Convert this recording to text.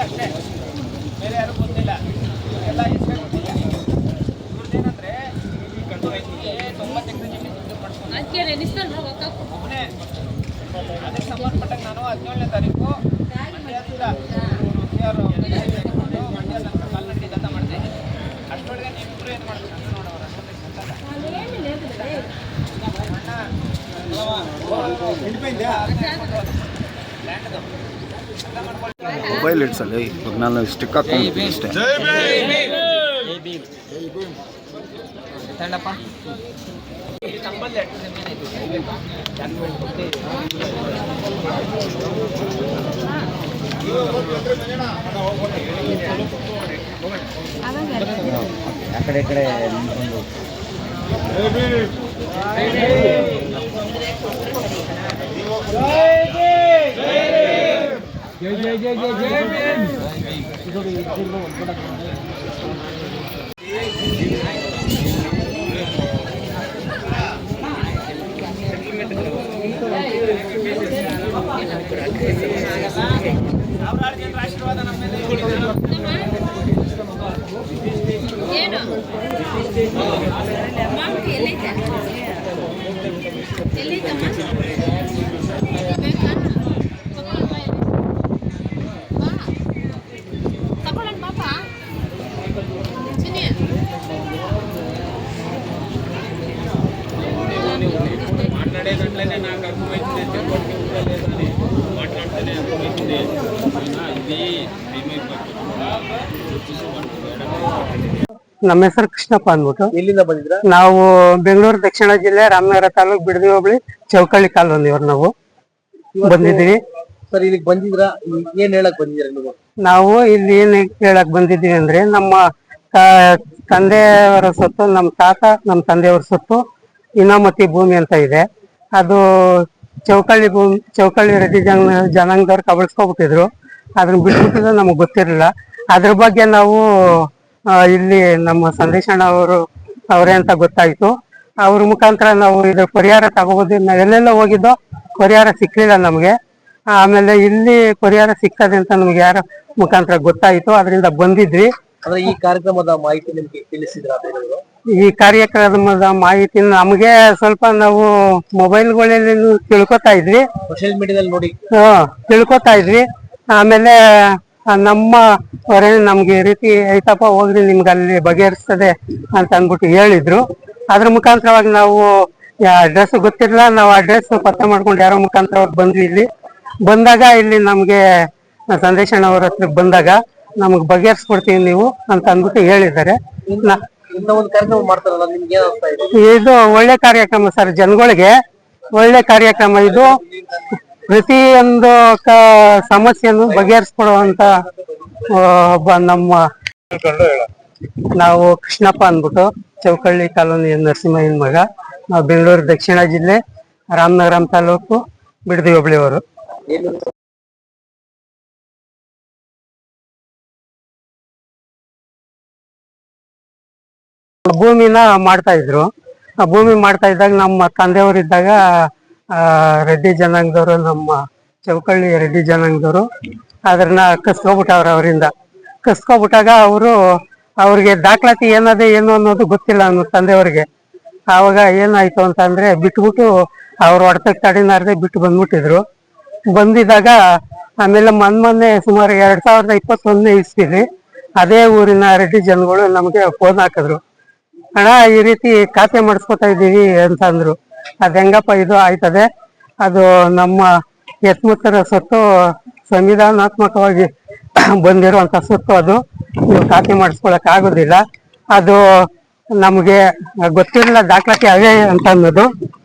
ಅಷ್ಟೇ, ಬೇರೆ ಯಾರು ಗೊತ್ತಿಲ್ಲ. ಎಲ್ಲ ಹೆಸರೇ ಗೊತ್ತಿಲ್ಲ. ಇವ್ರದ್ದೇನಂದ್ರೆ 90 ಎಕರೆ ಜಮೀನು ಒಬ್ಬನೇ. ಅದಕ್ಕೆ ಸಂಬಂಧಪಟ್ಟಂಗೆ ನಾನು 17ನೇ ತಾರೀಕು ಮಂಡ್ಯದಿಂದ ಯಾರು ಮಂಡ್ಯ ತನಕ ಕಾಲ್ನಡಿಗೆ ದತ್ತ ಮಾಡಿದೆ. ಅಷ್ಟೊಳಗೆ ನೀವಿಬ್ಬರು ಏನು ಮಾಡ್ಬೇಕು ಅಂತ ನೋಡೋರು. ಮೊಬೈಲ್ ಇಡ್ಸಲ್ಲ ಇವಾಗ ನಾನು ಸ್ಟಿಕ್ ಹಾಕೊಂಡು ಅಷ್ಟೇ. ಆ ಕಡೆ ಈ ಕಡೆ ನಿಂತ್ಕೊಂಡು ಜೈ ಜೈ ಜೈ ಜೈ ಜೈ ಭೀಮ್. ಆಶೀರ್ವಾದ ನಮ್ಮ ಮೇಲೆ ನಮ್ಮ ಹೆಸರು ಕೃಷ್ಣಪ್ಪ ಅಂದ್ಬಿಟ್ಟು. ಎಲ್ಲಿಂದ ಬಂದಿದ್ರ? ನಾವು ಬೆಂಗಳೂರು ದಕ್ಷಿಣ ಜಿಲ್ಲೆ ರಾಮನಗರ ತಾಲೂಕು ಬಿಡದಿ ಹೋಬಳಿ ಚೌಕಳ್ಳಿ ಕಾಲೋನಿಯವ್ರು ನಾವು ಬಂದಿದ್ದೀವಿ. ಸರ್, ಇಲ್ಲಿಗೆ ಬಂದಿದ್ರ, ಏನ್ ಹೇಳಕ್ ಬಂದಿದ್ರ ನೀವು? ನಾವು ಇಲ್ಲಿ ಏನ್ ಹೇಳಕ್ ಬಂದಿದ್ದೀವಿ ಅಂದ್ರೆ, ನಮ್ಮ ತಂದೆಯವರ ಸೊತ್ತು, ನಮ್ಮ ತಾತ ನಮ್ಮ ತಂದೆಯವರ ಸೊತ್ತು ಇನಾಮತಿ ಭೂಮಿ ಅಂತ ಇದೆ. ಅದು ಚೌಕಳ್ಳಿ ಭೂಮಿ, ಚೌಕಳ್ಳಿ ರೆಡ್ಡಿ ಜನಾಂಗದವ್ರು ಕಬಳಿಸ್ಕೊಬಿಟ್ಟಿದ್ರು. ಅದನ್ನ ಬಿಟ್ಬಿಟ್ಟಿದ್ರೆ ನಮಗ್ ಗೊತ್ತಿರಲಿಲ್ಲ. ಅದ್ರ ಬಗ್ಗೆ ನಾವು ಇಲ್ಲಿ ನಮ್ಮ ಸಂದೇಶಣ್ಣ ಅವರೇ ಅಂತ ಗೊತ್ತಾಯ್ತು. ಅವ್ರ ಮುಖಾಂತರ ನಾವು ಇದು ಪರಿಹಾರ ತಗೋಬೋದು. ನಾವೆಲ್ಲೆಲ್ಲ ಹೋಗಿದ್ದೋ ಪರಿಹಾರ ಸಿಕ್ಲಿಲ್ಲ ನಮ್ಗೆ. ಆಮೇಲೆ ಇಲ್ಲಿ ಪರಿಹಾರ ಸಿಗ್ತದೆ ಅಂತ ನಮ್ಗೆ ಯಾರ ಮುಖಾಂತರ ಗೊತ್ತಾಯ್ತು. ಅದರಿಂದ ಬಂದಿದ್ವಿ. ಈ ಕಾರ್ಯಕ್ರಮದ ಮಾಹಿತಿ ನಿಮ್ಗೆ ತಿಳಿಸಿದ್ರ? ಈ ಕಾರ್ಯಕ್ರಮದ ಮಾಹಿತಿ ನಮ್ಗೆ ಸ್ವಲ್ಪ ನಾವು ಮೊಬೈಲ್ಗಳಲ್ಲಿ ತಿಳ್ಕೊತಾ ಇದ್ವಿ, ಸೋಷಿಯಲ್ ಮೀಡಿಯಾದಲ್ಲಿ ನೋಡಿ ತಿಳ್ಕೊತಾ ಇದ್ವಿ. ಆಮೇಲೆ ನಮ್ಮ ಅವರೇ ನಮ್ಗೆ ಈ ರೀತಿ ಐತಪ್ಪ ಹೋಗ್ರಿ ನಿಮ್ಗೆ ಅಲ್ಲಿ ಬಗೆಹರಿಸ್ತದೆ ಅಂತ ಅಂದ್ಬಿಟ್ಟು ಹೇಳಿದ್ರು. ಅದ್ರ ಮುಖಾಂತರವಾಗಿ ನಾವು ಅಡ್ರೆಸ್ ಗೊತ್ತಿರಲಿಲ್ಲ. ನಾವು ಅಡ್ರೆಸ್ ಪತ್ತೆ ಮಾಡ್ಕೊಂಡು ಯಾರೋ ಮುಖಾಂತರ ಬಂದ್ವಿ. ಇಲ್ಲಿ ಬಂದಾಗ ಇಲ್ಲಿ ನಮ್ಗೆ ಸಂದೇಶಣ್ಣವ್ರ ಹತ್ರ ಬಂದಾಗ ನಮಗ್ ಬಗೆಹರಿಸ್ಕೊಡ್ತೀವಿ ನೀವು ಅಂತ ಅಂದ್ಬಿಟ್ಟು ಹೇಳಿದ್ದಾರೆ. ಇದು ಒಳ್ಳೆ ಕಾರ್ಯಕ್ರಮ ಸರ್, ಜನಗಳಿಗೆ ಒಳ್ಳೆ ಕಾರ್ಯಕ್ರಮ ಇದು. ಪ್ರತಿಯೊಂದು ಸಮಸ್ಯೆಯನ್ನು ಬಗೆಹರಿಸ್ಕೊಡುವಂತ ಒಬ್ಬ ನಮ್ಮ ನಾವು ಕೃಷ್ಣಪ್ಪ ಅಂದ್ಬಿಟ್ಟು ಚೌಕಳ್ಳಿ ಕಾಲೋನಿ ನರಸಿಂಹಯ್ಯನ ಮಗ. ನಾವು ಬೆಂಗಳೂರು ದಕ್ಷಿಣ ಜಿಲ್ಲೆ ರಾಮನಗರ ತಾಲೂಕು ಬಿಡದಿ ಹೋಬಳಿಯವರು. ಭೂಮಿನ ಮಾಡ್ತಾ ಇದ್ರು. ಆ ಭೂಮಿ ಮಾಡ್ತಾ ಇದ್ದಾಗ ನಮ್ಮ ತಂದೆಯವರು ಇದ್ದಾಗ ರೆಡ್ಡಿ ಜನಾಂಗದವರು, ನಮ್ಮ ಚೌಕಳ್ಳಿ ರೆಡ್ಡಿ ಜನಾಂಗದವರು ಅದನ್ನ ಕಸ್ಕೊಬಿಟ್ಟವ್ರ. ಅವರಿಂದ ಕಸ್ಕೊಬಿಟ್ಟಾಗ ಅವ್ರಿಗೆ ದಾಖಲಾತಿ ಏನದೆ ಏನು ಅನ್ನೋದು ಗೊತ್ತಿಲ್ಲ ನಮ್ಮ ತಂದೆಯವ್ರಿಗೆ. ಆವಾಗ ಏನಾಯ್ತು ಅಂತಂದ್ರೆ ಬಿಟ್ಬಿಟ್ಟು ಅವ್ರು ಹೊಡೆತಕ್ಕೆ ತಡಿನಾರದೆ ಬಿಟ್ಟು ಬಂದ್ಬಿಟ್ಟಿದ್ರು. ಬಂದಿದ್ದಾಗ ಆಮೇಲೆ ಮೊನ್ನೆ ಸುಮಾರು 2021ನೇ ಇಸ್ವಿಲಿ ಅದೇ ಊರಿನ ರೆಡ್ಡಿ ಜನಗಳು ನಮ್ಗೆ ಫೋನ್ ಹಾಕಿದ್ರು. ಅಣ್ಣ, ಈ ರೀತಿ ಖಾತೆ ಮಾಡಿಸ್ಕೊತಾ ಇದ್ದೀವಿ ಅಂತ ಅಂದ್ರು. ಅದ್ ಹೆಂಗಪ್ಪ ಇದು ಆಯ್ತದೆ, ಅದು ನಮ್ಮ ಯತ್ಮುತ್ತರ ಸೊತ್ತು, ಸಂವಿಧಾನಾತ್ಮಕವಾಗಿ ಬಂದಿರುವಂತ ಸೊತ್ತು, ಅದು ನೀವು ಖಾತೆ ಮಾಡಿಸ್ಕೊಳಕ್ ಆಗೋದಿಲ್ಲ. ಅದು ನಮ್ಗೆ ಗೊತ್ತಿರಲಿಲ್ಲ ದಾಖಲಾತಿ ಅವೇ ಅಂತ ಅನ್ನೋದು.